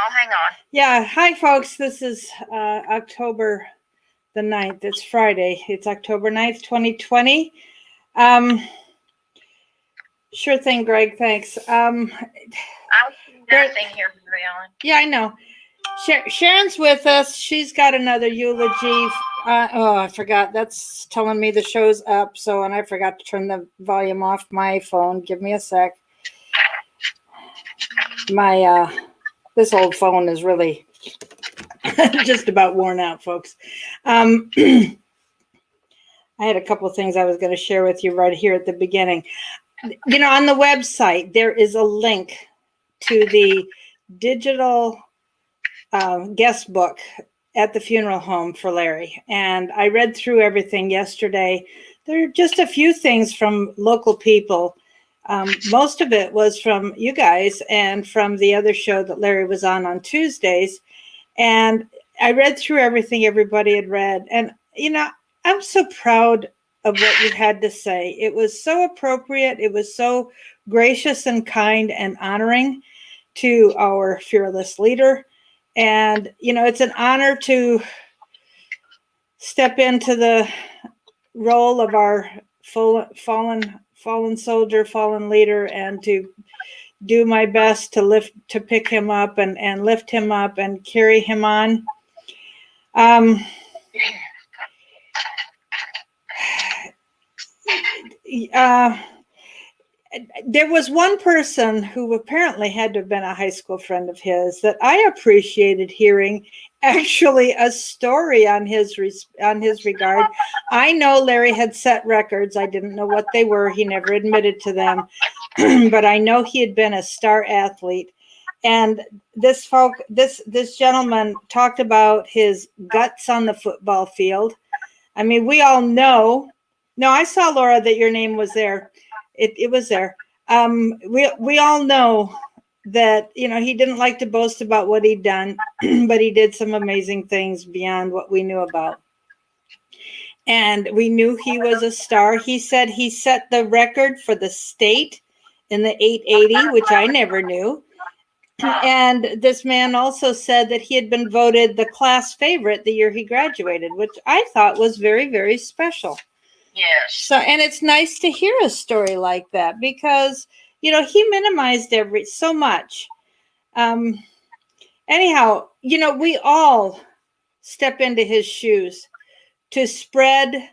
I'll hang on. Yeah. Hi, folks. This is October the 9th. It's Friday. It's October 9th, 2020. Sure thing, Greg. Thanks. I was doing nothing here, Brianna. Yeah, I know. Sharon's with us. She's got another eulogy. I forgot. That's telling me the show's up. And I forgot to turn the volume off my phone. Give me a sec. This old phone is really just about worn out, folks. I had a couple of things I was going to share with you right here at the beginning. You know, on the website, there is a link to the digital guest book at the funeral home for Larry. And I read through everything yesterday. There are just a few things from local people. Most of it was from you guys and from the other show that Larry was on Tuesdays. And I read through everything everybody had read. And, you know, I'm so proud of what you had to say. It was so appropriate. It was so gracious and kind and honoring to our fearless leader. And, you know, it's an honor to step into the role of our fallen soldier, fallen leader, and to do my best to pick him up and lift him up and carry him on. There was one person who apparently had to have been a high school friend of his that I appreciated hearing actually a story on his regard. I know Larry had set records. I didn't know what they were. He never admitted to them, but I know he had been a star athlete. And this gentleman talked about his guts on the football field. I mean, we all know. No, I saw, Laura, that your name was there. It was there. We all know that, you know, he didn't like to boast about what he'd done, but he did some amazing things beyond what we knew about. And we knew he was a star. He said he set the record for the state in the 880, which I never knew. And this man also said that he had been voted the class favorite the year he graduated, which I thought was very, very special. Yes. So, and it's nice to hear a story like that because, you know, he minimized so much. Anyhow, you know, we all step into his shoes to spread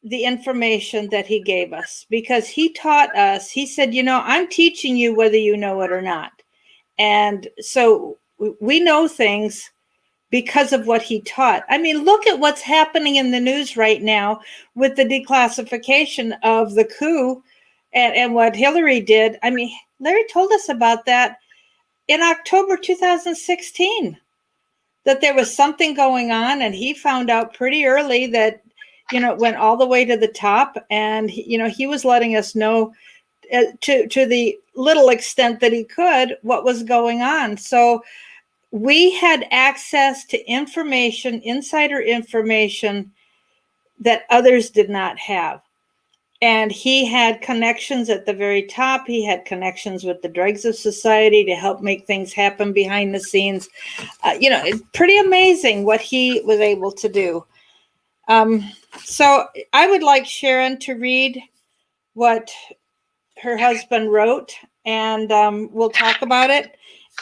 the information that he gave us because he taught us. He said, you know, I'm teaching you whether you know it or not. And so we know things because of what he taught. I mean, look at what's happening in the news right now with the declassification of the coup and what Hillary did. I mean, Larry told us about that in October 2016, that there was something going on, and he found out pretty early that, you know, it went all the way to the top, and, you know, he was letting us know to the little extent that he could what was going on. So we had access to information, insider information that others did not have. And he had connections at the very top. He had connections with the dregs of society to help make things happen behind the scenes. You know, it's pretty amazing what he was able to do. So I would like Sharon to read what her husband wrote, and we'll talk about it.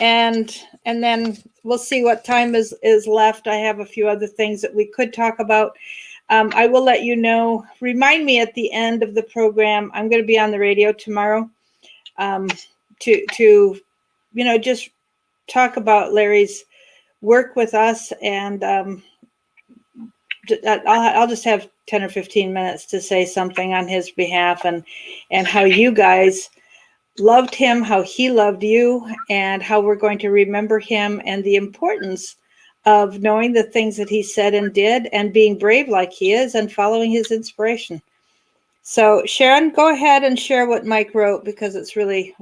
And then we'll see what time is left. I have a few other things that we could talk about. I will let you know. Remind me at the end of the program. I'm going to be on the radio tomorrow to you know, just talk about Larry's work with us, and I'll just have 10 or 15 minutes to say something on his behalf and how you guys loved him, how he loved you, and how we're going to remember him, and the importance of knowing the things that he said and did and being brave like he is and following his inspiration. So Sharon, go ahead and share what Mike wrote because it's really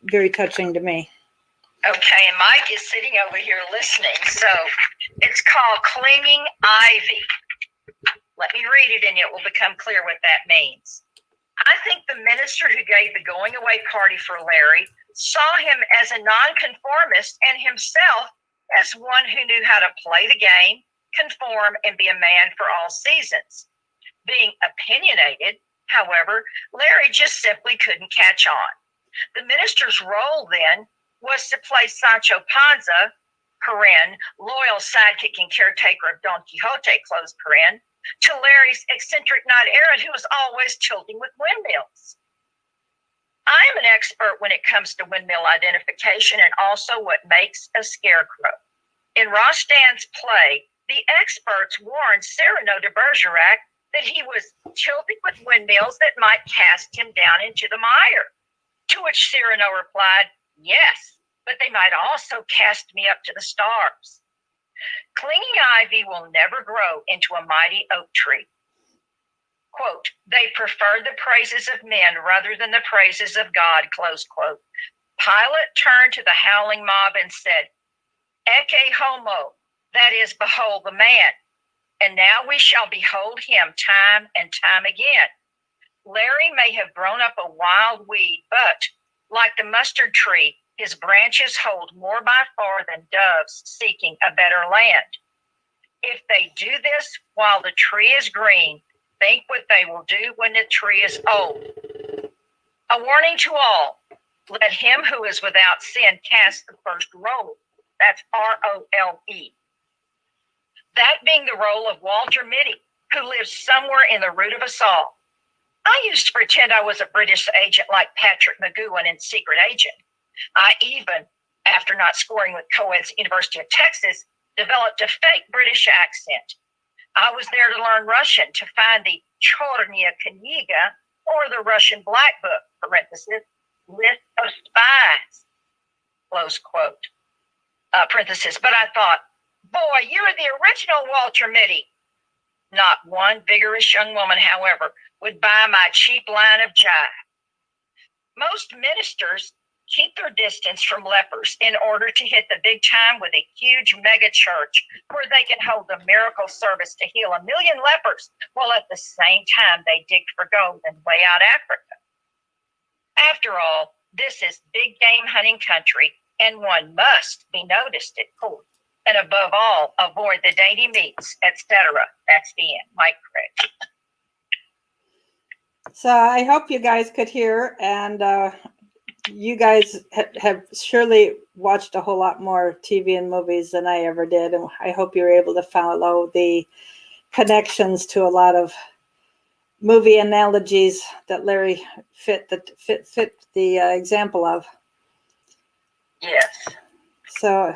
very touching to me. Okay, and Mike is sitting over here listening. So it's called Clinging Ivy. Let me read it and it will become clear what that means. I think the minister who gave the going away party for Larry saw him as a nonconformist and himself as one who knew how to play the game, conform, and be a man for all seasons. Being opinionated, however, Larry just simply couldn't catch on. The minister's role then was to play Sancho Panza, loyal sidekick and caretaker of Don Quixote, to Larry's eccentric knight errant who was always tilting with windmills. I am an expert when it comes to windmill identification and also what makes a scarecrow. In Rostand's play, the experts warned Cyrano de Bergerac that he was tilting with windmills that might cast him down into the mire. To which Cyrano replied, yes, but they might also cast me up to the stars. Clinging ivy will never grow into a mighty oak tree. Quote, they preferred the praises of men rather than the praises of God, close quote. Pilate turned to the howling mob and said, Ecce homo, that is, behold the man. And now we shall behold him time and time again. Larry may have grown up a wild weed, but like the mustard tree, his branches hold more by far than doves seeking a better land. If they do this while the tree is green, think what they will do when the tree is old. A warning to all, let him who is without sin cast the first roll. That's R-O-L-E. That being the role of Walter Mitty, who lives somewhere in the root of us all. I used to pretend I was a British agent like Patrick McGowan in Secret Agent. I even, after not scoring with co-ed's University of Texas, developed a fake British accent. I was there to learn Russian to find the Chornya Kniga, or the Russian Black Book, parenthesis, list of spies, close quote, parenthesis. But I thought, boy, you're the original Walter Mitty. Not one vigorous young woman, however, would buy my cheap line of jive. Most ministers keep their distance from lepers in order to hit the big time with a huge mega church where they can hold a miracle service to heal 1 million lepers, while at the same time they dig for gold in way out Africa. After all, this is big game hunting country, and one must be noticed at court. And above all, avoid the dainty meats, etc. That's the end. Mike Craig. So I hope you guys could hear, and you guys have surely watched a whole lot more TV and movies than I ever did, and I hope you're able to follow the connections to a lot of movie analogies that Larry fit the example of. Yes. So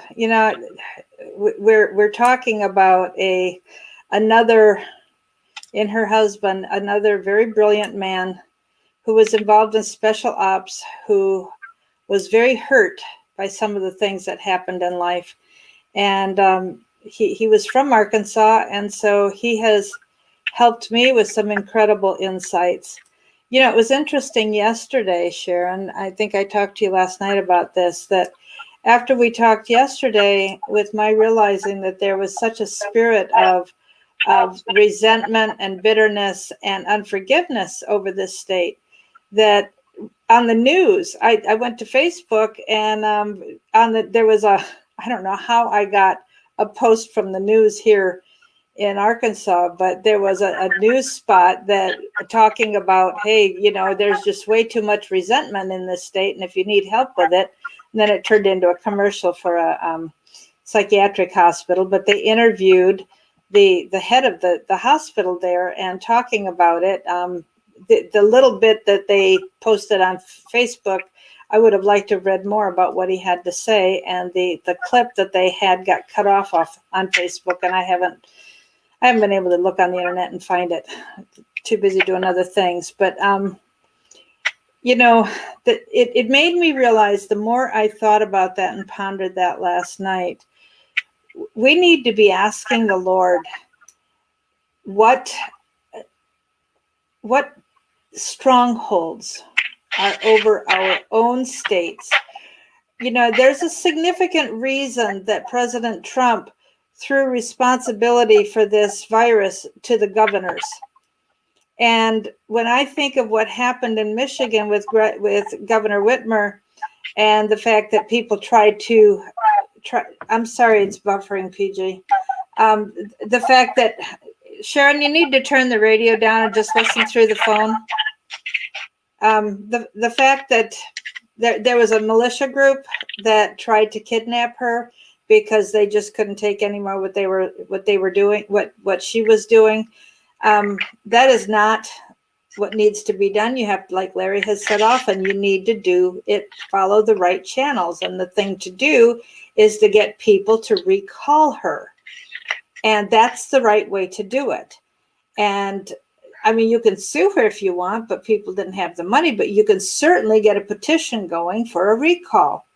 we're talking about another very brilliant man who was involved in special ops, who was very hurt by some of the things that happened in life. And he was from Arkansas, and so he has helped me with some incredible insights. It was interesting yesterday, Sharon, I think I talked to you last night about this, that after we talked yesterday, with my realizing that there was such a spirit of resentment and bitterness and unforgiveness over this state, that on the news, I went to Facebook, and there was I don't know how I got a post from the news here in Arkansas, but there was a news spot that talking about, hey, there's just way too much resentment in this state, and if you need help with it. And then it turned into a commercial for a psychiatric hospital, but they interviewed the head of the hospital there and talking about it. The little bit that they posted on Facebook, I would have liked to have read more about what he had to say, and the clip that they had got cut off on Facebook, and I haven't been able to look on the internet and find it. Too busy doing other things, but that it made me realize, the more I thought about that and pondered that last night, we need to be asking the Lord what strongholds are over our own states. There's a significant reason that President Trump threw responsibility for this virus to the governors. And when I think of what happened in Michigan with Governor Whitmer and the fact that people try to I'm sorry, it's buffering, PG. The fact that, Sharon, you need to turn the radio down and just listen through the phone. The fact that there was a militia group that tried to kidnap her because they just couldn't take anymore what they were doing, what she was doing. That is not what needs to be done. You have, like Larry has said often, you need to do it, follow the right channels. And the thing to do is to get people to recall her. And that's the right way to do it. And I mean, you can sue her if you want, but people didn't have the money, but you can certainly get a petition going for a recall.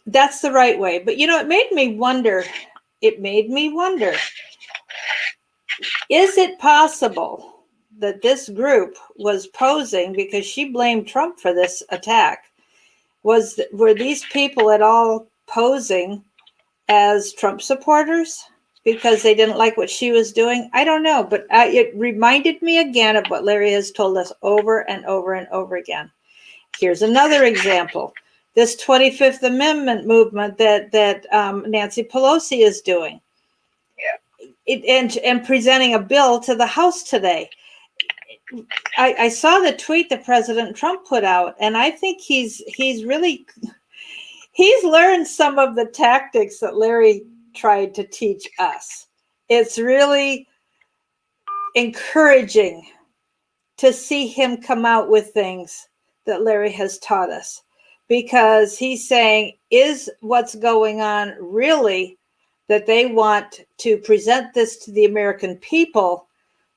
That's the right way. But, it made me wonder, is it possible that this group was posing because she blamed Trump for this attack? Were these people at all posing as Trump supporters because they didn't like what she was doing? I don't know, but it reminded me again of what Larry has told us over and over and over again. Here's another example. This 25th Amendment movement that Nancy Pelosi is doing. And presenting a bill to the House today. I saw the tweet that President Trump put out, and I think he's learned some of the tactics that Larry tried to teach us. It's really encouraging to see him come out with things that Larry has taught us, because he's saying, is what's going on really that they want to present this to the American people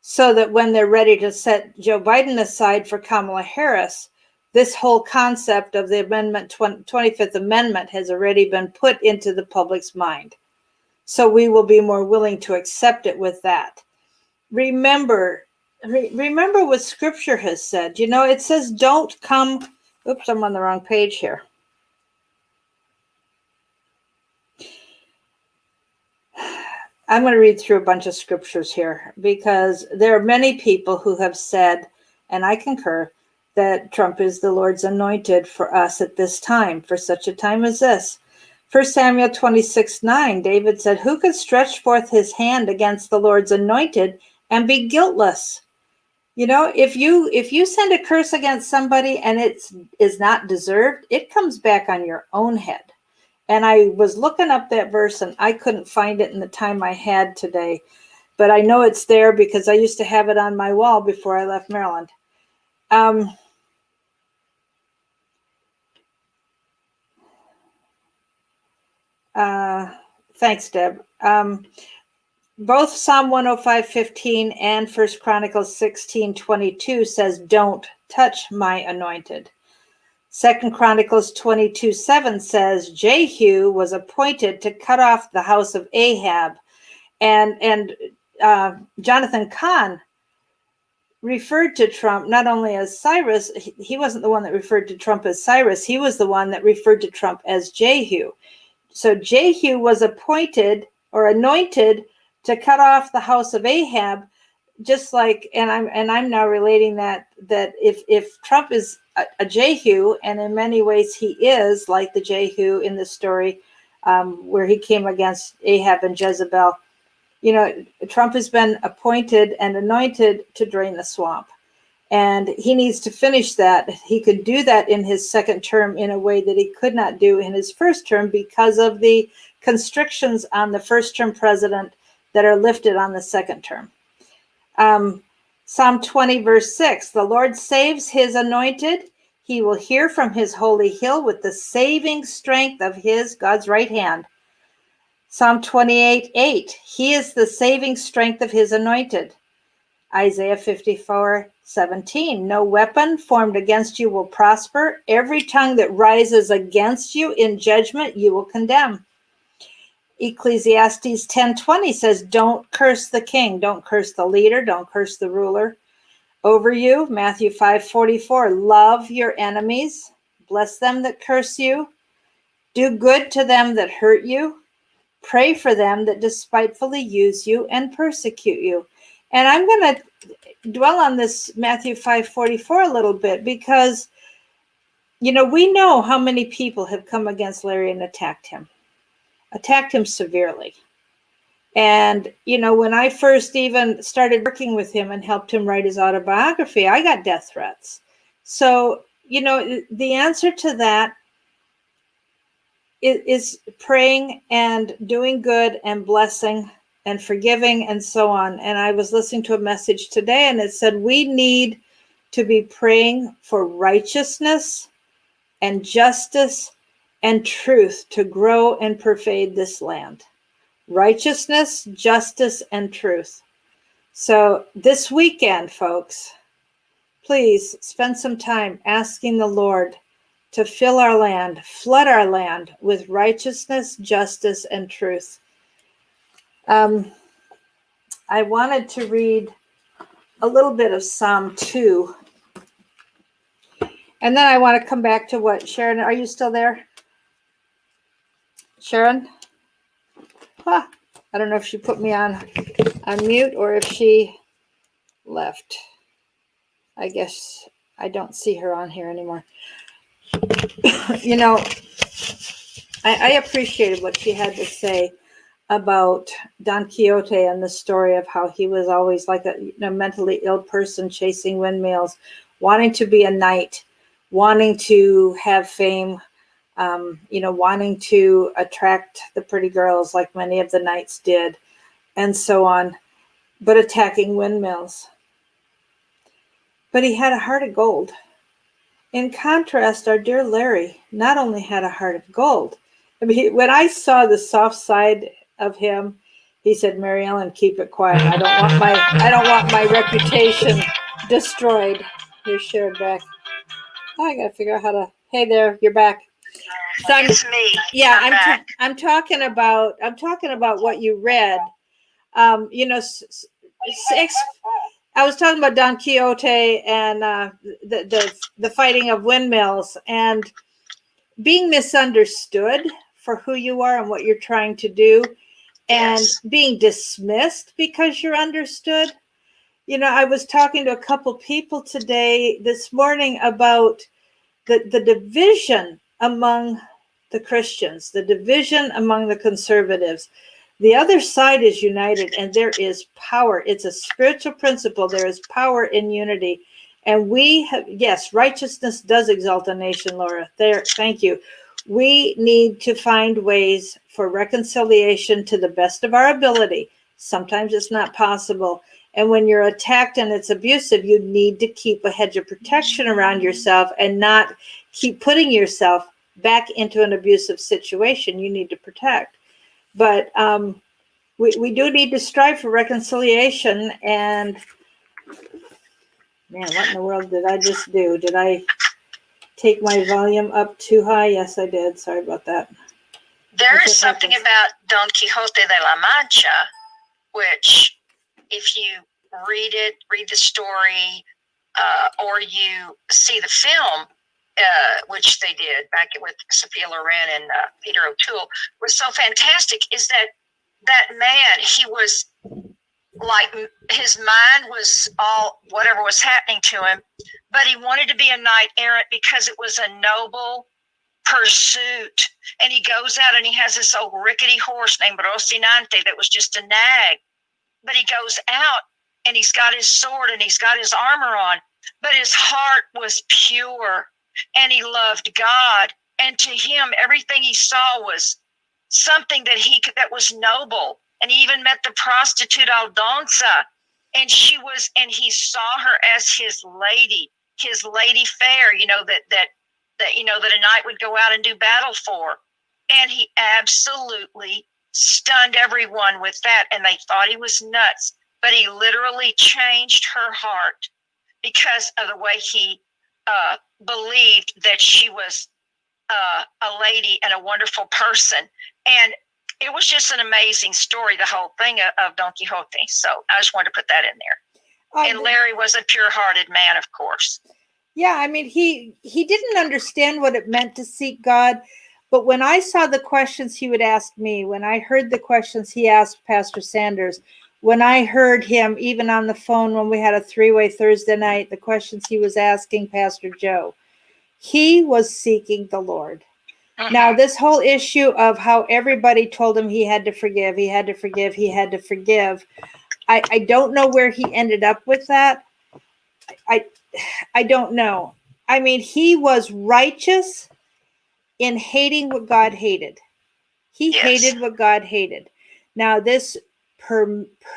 so that when they're ready to set Joe Biden aside for Kamala Harris, this whole concept of the 25th Amendment has already been put into the public's mind. So we will be more willing to accept it with that. Remember what Scripture has said. It says, don't come. Oops, I'm on the wrong page here. I'm going to read through a bunch of scriptures here, because there are many people who have said, and I concur, that Trump is the Lord's anointed for us at this time, for such a time as this. 1 Samuel 26:9, David said, who could stretch forth his hand against the Lord's anointed and be guiltless? If you send a curse against somebody and it is not deserved, it comes back on your own head. And I was looking up that verse and I couldn't find it in the time I had today, but I know it's there because I used to have it on my wall before I left Maryland. Thanks, Deb. Both Psalm 105:15 and 1 Chronicles 16:22 says, don't touch my anointed. 2 Chronicles 22:7 says, Jehu was appointed to cut off the house of Ahab. And Jonathan Cahn referred to Trump not only as Cyrus. He wasn't the one that referred to Trump as Cyrus. He was the one that referred to Trump as Jehu. So Jehu was appointed or anointed to cut off the house of Ahab, just like, and I'm now relating that if Trump is a Jehu, and in many ways he is like the Jehu in the story where he came against Ahab and Jezebel, Trump has been appointed and anointed to drain the swamp. And he needs to finish that. He could do that in his second term in a way that he could not do in his first term because of the constrictions on the first term president that are lifted on the second term. Psalm 20, verse 6, the Lord saves his anointed. He will hear from his holy hill with the saving strength of God's right hand. Psalm 28:8, he is the saving strength of his anointed. Isaiah 54:17, no weapon formed against you will prosper. Every tongue that rises against you in judgment you will condemn. Ecclesiastes 10:20 says, don't curse the king, don't curse the leader, don't curse the ruler over you. Matthew 5:44, love your enemies, bless them that curse you, do good to them that hurt you, pray for them that despitefully use you and persecute you. And I'm going to dwell on this Matthew 5:44 a little bit, because, we know how many people have come against Larry and attacked him severely. And, when I first even started working with him and helped him write his autobiography, I got death threats. So, the answer to that is praying and doing good and blessing and forgiving and so on. And I was listening to a message today, and it said we need to be praying for righteousness and justice and truth to grow and pervade this land. Righteousness, justice, and truth. So this weekend, folks, please spend some time asking the Lord to fill our land, flood our land with righteousness, justice, and truth. I wanted to read a little bit of Psalm 2. And then I want to come back to what Sharon, are you still there? Sharon? I don't know if she put me on mute or if she left. I guess I don't see her on here anymore. I appreciated what she had to say about Don Quixote and the story of how he was always like a mentally ill person chasing windmills, wanting to be a knight, wanting to have fame, wanting to attract the pretty girls like many of the knights did, and so on, but attacking windmills. But he had a heart of gold. In contrast, our dear Larry not only had a heart of gold. I mean, when I saw the soft side of him, he said, "Mary Ellen, keep it quiet. I don't want my reputation destroyed." Here's Sharon back. Oh, I gotta figure out how to. Hey there, you're back. So it's me. Yeah, I'm talking about what you read. I was talking about Don Quixote and the fighting of windmills and being misunderstood for who you are and what you're trying to do, and being dismissed because you're understood. I was talking to a couple people this morning about the division among the Christians, the division among the conservatives. The other side is united, and there is power. It's a spiritual principle. There is power in unity. And righteousness does exalt a nation, Laura. Thank you. We need to find ways for reconciliation to the best of our ability. Sometimes it's not possible. And when you're attacked and it's abusive, you need to keep a hedge of protection around yourself and not keep putting yourself back into an abusive situation. You need to protect. But we do need to strive for reconciliation. And man, what in the world did I just do? Did I take my volume up too high? Yes, I did. Sorry about that. There is something about Don Quixote de la Mancha, which if you read the story, or you see the film, which they did back with Sophia Loren and Peter O'Toole, was so fantastic, is that man, he was like, his mind was all whatever was happening to him, but he wanted to be a knight errant because it was a noble pursuit. And he goes out and he has this old rickety horse named Rocinante that was just a nag. But he goes out and he's got his sword and he's got his armor on, but his heart was pure and he loved God. And to him, everything he saw was something that was noble. And he even met the prostitute Aldonza, and he saw her as his lady fair, that a knight would go out and do battle for. And he absolutely stunned everyone with that, and they thought he was nuts. But he literally changed her heart because of the way he believed that she was a lady and a wonderful person. And it was just an amazing story, the whole thing of Don Quixote. So I just wanted to put that in there. And Larry was a pure-hearted man, of course. Yeah, I mean, he didn't understand what it meant to seek God. But when I saw the questions he would ask me, when I heard the questions he asked Pastor Sanders, when I heard him, even on the phone when we had a three-way Thursday night, the questions he was asking Pastor Joe, he was seeking the Lord. Now, this whole issue of how everybody told him he had to forgive, he had to forgive, he had to forgive, I don't know where he ended up with that. I don't know. I mean, he was righteous in hating what God hated. He hated what God hated. Now, this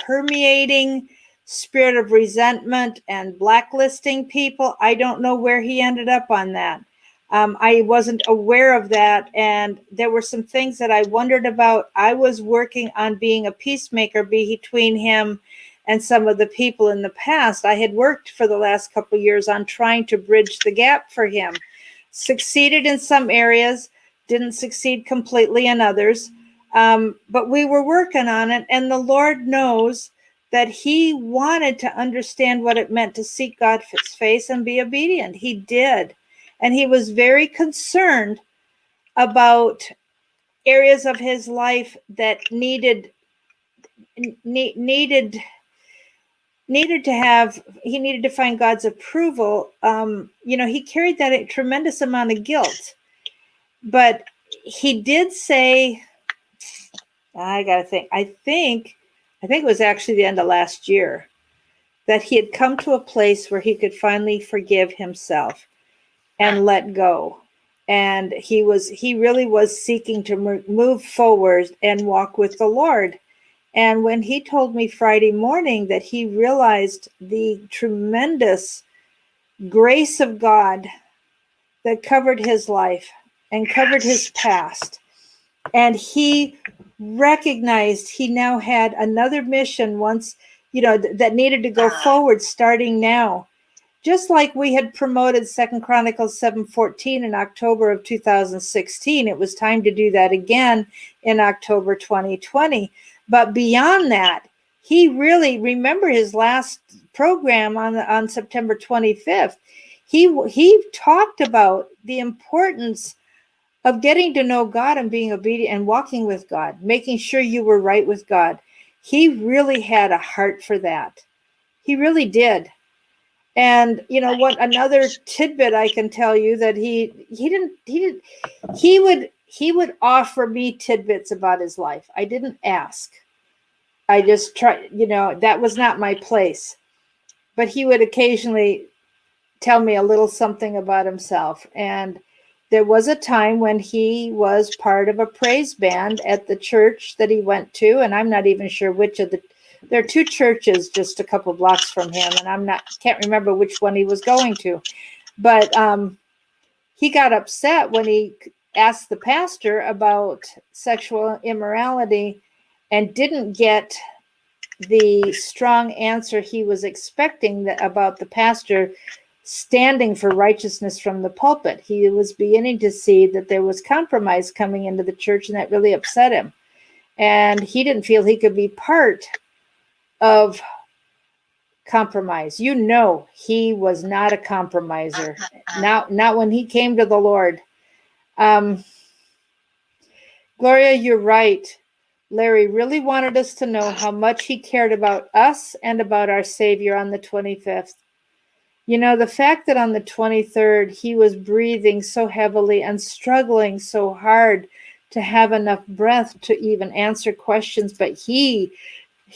permeating spirit of resentment and blacklisting people, I don't know where he ended up on that. I wasn't aware of that. And there were some things that I wondered about. I was working on being a peacemaker between him and some of the people in the past. I had worked for the last couple of years on trying to bridge the gap for him. Succeeded in some areas, didn't succeed completely in others. But we were working on it, and the Lord knows that he wanted to understand what it meant to seek God's face and be obedient. He did. And he was very concerned about areas of his life that needed to find God's approval. He carried that a tremendous amount of guilt. But he did say, I gotta think. I think it was actually the end of last year that he had come to a place where he could finally forgive himself and let go. And he really was seeking to move forward and walk with the Lord. And when he told me Friday morning that he realized the tremendous grace of God that covered his life and covered his past, and he recognized he now had another mission that needed to go forward starting now. Just like we had promoted 2 Chronicles 7:14 in October of 2016, it was time to do that again in October 2020. But beyond that, he really, remember his last program on September 25th, he talked about the importance of getting to know God and being obedient and walking with God, making sure you were right with God. He really had a heart for that. He really did. And what another tidbit I can tell you that he would offer me tidbits about his life. I didn't ask. I just tried, that was not my place. But he would occasionally tell me a little something about himself. And there was a time when he was part of a praise band at the church that he went to, and I'm not even sure which of there are two churches just a couple blocks from him, and can't remember which one he was going to. But he got upset when he asked the pastor about sexual immorality and didn't get the strong answer he was expecting about the pastor standing for righteousness from the pulpit. He was beginning to see that there was compromise coming into the church, and that really upset him. And he didn't feel he could be part of compromise. He was not a compromiser. Not when he came to the Lord. Gloria, you're right. Larry really wanted us to know how much he cared about us and about our Savior on the 25th. The fact that on the 23rd, he was breathing so heavily and struggling so hard to have enough breath to even answer questions. But he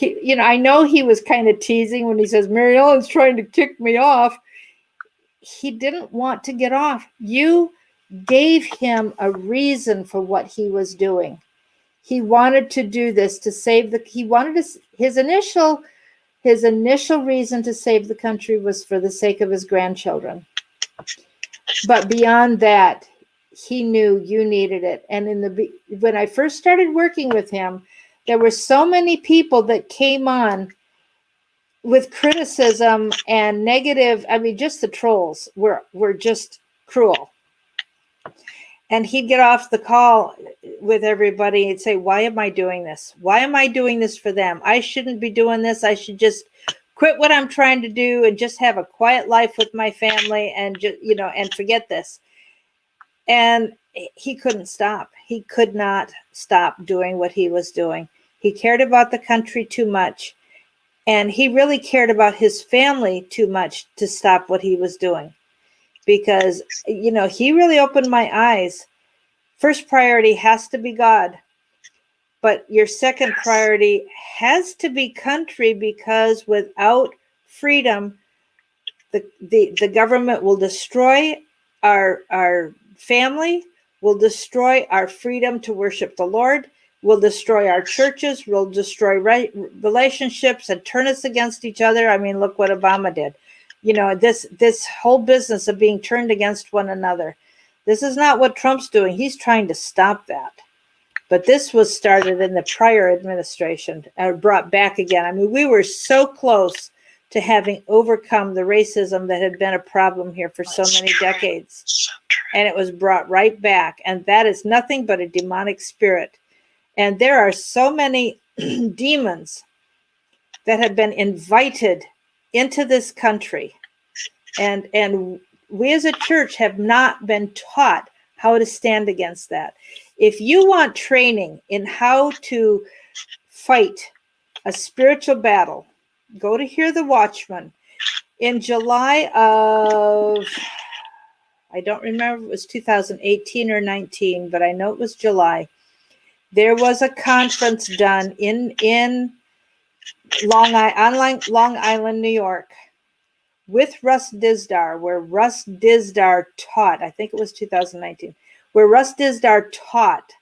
I know he was kind of teasing when he says, Mary Ellen's trying to kick me off. He didn't want to get off. You gave him a reason for what he was doing. He wanted to do this to save his initial reason to save the country was for the sake of his grandchildren. But beyond that, he knew you needed it. And when I first started working with him, there were so many people that came on with criticism and negative. I mean, just the trolls were just cruel. And he'd get off the call with everybody and say, why am I doing this? Why am I doing this for them? I shouldn't be doing this. I should just quit what I'm trying to do and just have a quiet life with my family and just, and forget this. And he couldn't stop. He could not stop doing what he was doing. He cared about the country too much. And he really cared about his family too much to stop what he was doing. Because, he really opened my eyes. First priority has to be God. But your second priority has to be country, because without freedom, the government will destroy our family, will destroy our freedom to worship the Lord, will destroy our churches, will destroy relationships and turn us against each other. I mean, look what Obama did. This whole business of being turned against one another. This is not what Trump's doing. He's trying to stop that. But this was started in the prior administration, brought back again. I mean, we were so close to having overcome the racism that had been a problem here for so many decades. And it was brought right back. And that is nothing but a demonic spirit. And there are so many demons that have been invited into this country. And we as a church have not been taught how to stand against that. If you want training in how to fight a spiritual battle, go to Hear the Watchman. In July of, I don't remember if it was 2018 or 19, but I know it was July. There was a conference done in Long Island, New York, with Russ Dizdar, where Russ Dizdar taught, I think it was 2019, where Russ Dizdar taught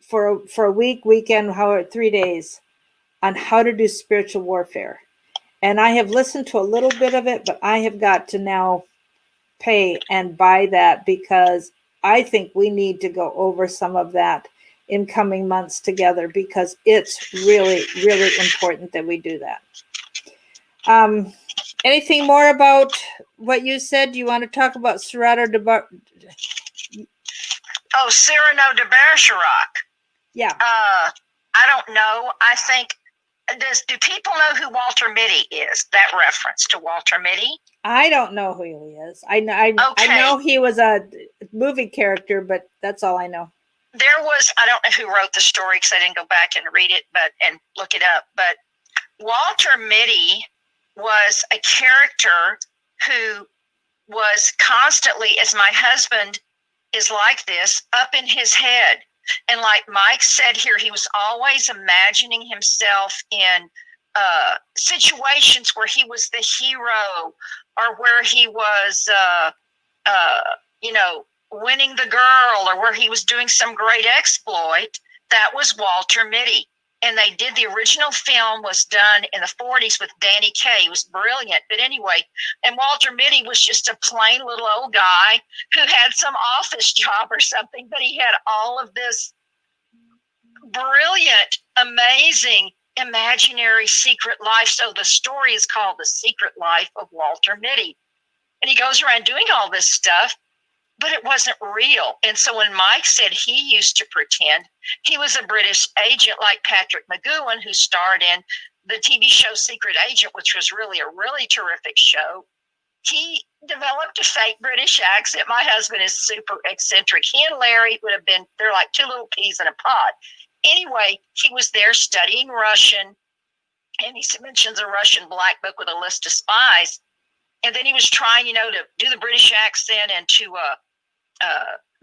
for a weekend, 3 days, on how to do spiritual warfare. And I have listened to a little bit of it, but I have got to now pay and buy that, because I think we need to go over some of that in coming months together, because it's really, really important that we do that. Anything more about what you said? Do you want to talk about Serato de Cyrano de Bergerac. Yeah. I don't know. I think, do people know who Walter Mitty is? That reference to Walter Mitty? I don't know who he is. I know he was a movie character, but that's all I know. There was, I don't know who wrote the story, because I didn't go back and read it and look it up, but Walter Mitty was a character who was constantly, as my husband is like this, up in his head. And like Mike said here, he was always imagining himself in situations where he was the hero, or where he was, winning the girl, or where he was doing some great exploit. That was Walter Mitty. And they did, the original film was done in the 40s with Danny Kaye. It was brilliant. But anyway, and Walter Mitty was just a plain little old guy who had some office job or something, but he had all of this brilliant, amazing, imaginary secret life. So the story is called The Secret Life of Walter Mitty. And he goes around doing all this stuff, but it wasn't real. And so when Mike said he used to pretend he was a British agent like Patrick McGowan, who starred in the TV show Secret Agent, which was really a really terrific show, he developed a fake British accent. My husband is super eccentric. He and Larry would have been, they're like two little peas in a pod. Anyway, he was there studying Russian, and he mentions a Russian black book with a list of spies. And then he was trying, to do the British accent and to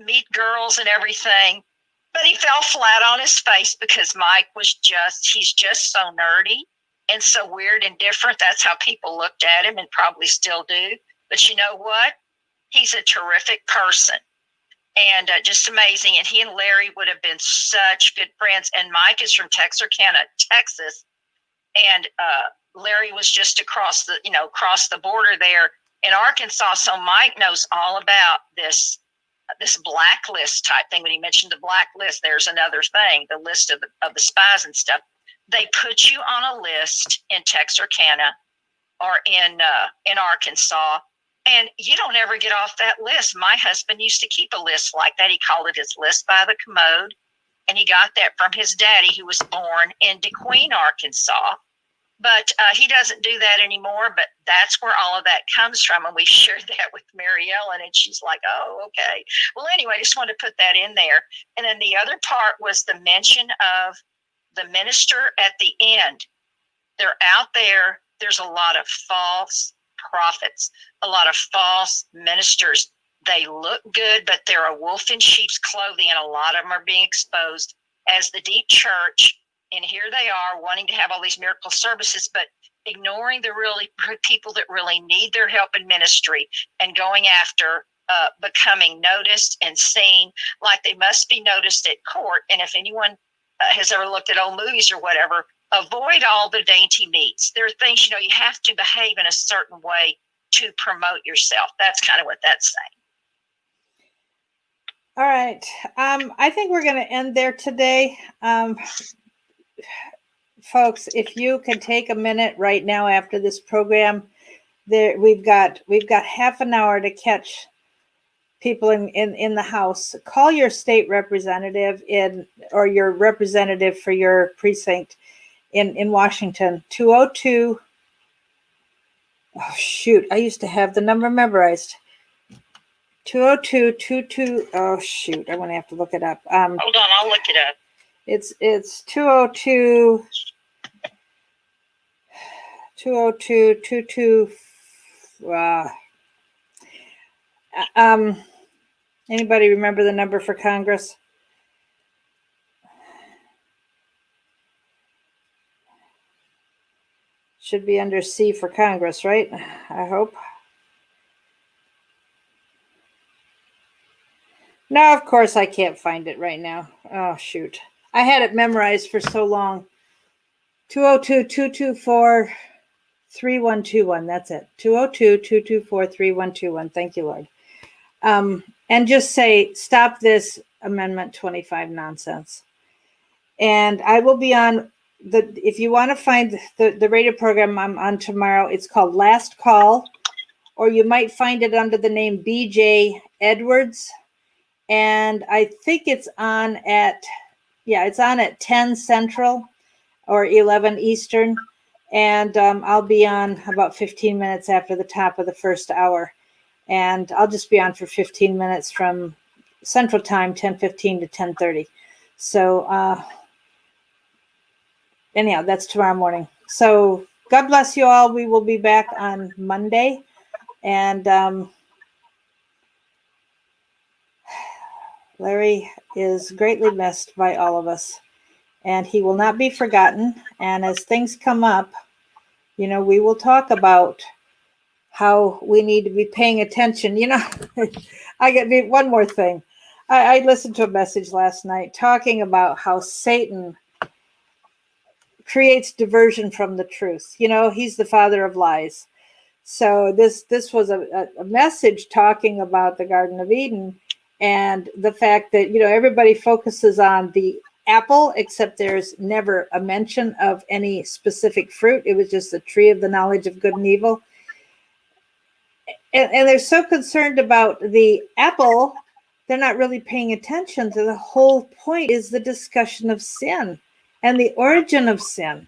meet girls and everything. But he fell flat on his face, because Mike he's just so nerdy and so weird and different. That's how people looked at him, and probably still do. But you know what? He's a terrific person, and just amazing. And he and Larry would have been such good friends. And Mike is from Texarkana, Texas. And Larry was just across the border there in Arkansas. So Mike knows all about this blacklist type thing. When he mentioned the blacklist, there's another thing, the list of the spies and stuff. They put you on a list in Texarkana or in Arkansas, and you don't ever get off that list. My husband used to keep a list like that. He called it his list by the commode, and he got that from his daddy, who was born in DeQueen, Arkansas. But he doesn't do that anymore, but that's where all of that comes from. And we shared that with Mary Ellen, and she's like, oh, okay. Well, anyway, I just wanted to put that in there. And then the other part was the mention of the minister at the end. They're out there. There's a lot of false prophets, a lot of false ministers. They look good, but they're a wolf in sheep's clothing, and a lot of them are being exposed as the deep church. And here they are wanting to have all these miracle services, but ignoring the really people that really need their help in ministry, and going after becoming noticed and seen like they must be noticed at court. And if anyone has ever looked at old movies or whatever, avoid all the dainty meats. There are things, you have to behave in a certain way to promote yourself. That's kind of what that's saying. All right. I think we're going to end there today. Folks, if you can take a minute right now after this program, we've got half an hour to catch people in the House. Call your state representative or your representative for your precinct in Washington, 202. Oh, shoot. I used to have the number memorized. 202-22. Oh, shoot. I'm going to have to look it up. Hold on. I'll look it up. It's 202 22. Anybody remember the number for Congress? Should be under C for Congress, right? I hope. No, of course I can't find it right now. Oh, shoot. I had it memorized for so long. 202-224-3121. That's it. 202-224-3121. Thank you, Lord. And just say, stop this Amendment 25 nonsense. And I will be on if you want to find the radio program I'm on tomorrow, it's called Last Call, or you might find it under the name BJ Edwards. And I think it's on at 10 Central or 11 Eastern. And I'll be on about 15 minutes after the top of the first hour. And I'll just be on for 15 minutes from Central Time, 10:15 to 10:30. So anyhow, that's tomorrow morning. So God bless you all. We will be back on Monday. And Larry is greatly missed by all of us. And he will not be forgotten. And as things come up, we will talk about how we need to be paying attention. I get one more thing. I listened to a message last night talking about how Satan creates diversion from the truth. He's the father of lies. So this was a message talking about the Garden of Eden and the fact that, everybody focuses on the apple, except there's never a mention of any specific fruit. It was just the tree of the knowledge of good and evil. And they're so concerned about the apple, they're not really paying attention to the whole point is the discussion of sin and the origin of sin.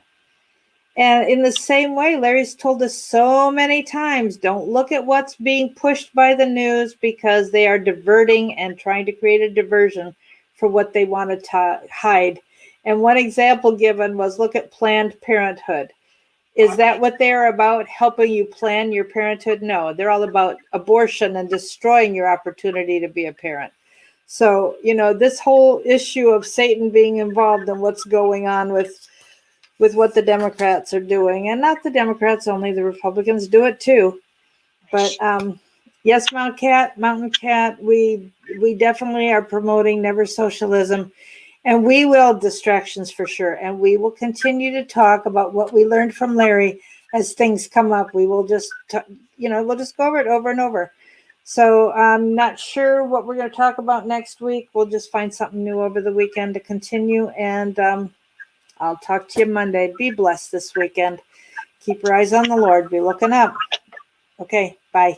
And in the same way, Larry's told us so many times, don't look at what's being pushed by the news because they are diverting and trying to create a diversion for what they want to hide. And one example given was look at Planned Parenthood. Is that what they're about, helping you plan your parenthood? No, they're all about abortion and destroying your opportunity to be a parent. So, this whole issue of Satan being involved in what's going on with what the Democrats are doing, and not the Democrats only, the Republicans do it too. But yes, Mountain Cat, we definitely are promoting never socialism. And we will distractions for sure. And we will continue to talk about what we learned from Larry as things come up. We will just, we'll just go over it over and over. So I'm not sure what we're going to talk about next week. We'll just find something new over the weekend to continue. And I'll talk to you Monday. Be blessed this weekend. Keep your eyes on the Lord. Be looking up. Okay, bye.